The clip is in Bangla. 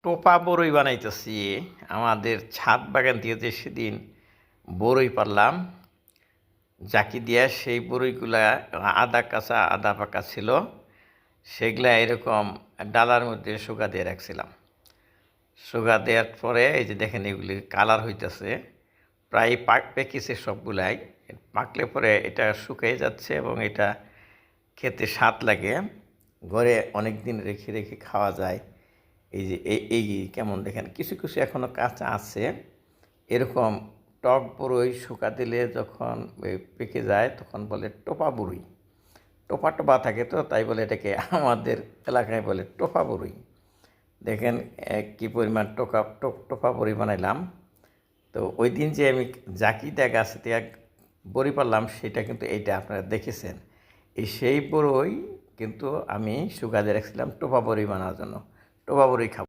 টোপা বড়ই বানাইতেছি। আমাদের ছাদ বাগান থেকে যে সেদিন বড়ই পারলাম জাকি দিয়া, সেই বড়ইগুলা আধা কাঁচা আধা পাকা ছিল। সেগুলা এরকম ডালার মধ্যে শুকা দিয়ে রাখছিলাম। শুকা দেওয়ার পরে এই যে দেখেন এগুলি কালার হইতেছে, প্রায় পেকেছে সবগুলাই। পাকলে পরে এটা শুকিয়ে যাচ্ছে এবং এটা খেতে স্বাদ লাগে। ঘরে অনেক দিন রেখে রেখে খাওয়া যায়। এই যে এই কেমন দেখেন, কিছু কিছু এখনও কাঁচা আছে। এরকম টক বড়ই শুকা দিলে যখন পেকে যায় তখন বলে টোপা বড়ই। টোপা টোপা থাকে তো তাই বলে এটাকে আমাদের এলাকায় বলে টোপা বড়ই। দেখেন কী পরিমাণ টোপা বড়ি বানাইলাম। তো ওই দিন যে আমি জাকিদা গাছ থেকে বড়ি পারলাম সেটা কিন্তু এইটা আপনারা দেখেছেন। এই সেই বড়ই কিন্তু আমি শুকা দিয়ে রাখছিলাম টোপা বড়ি বানানোর জন্য। টোপা বড়ি খাবো।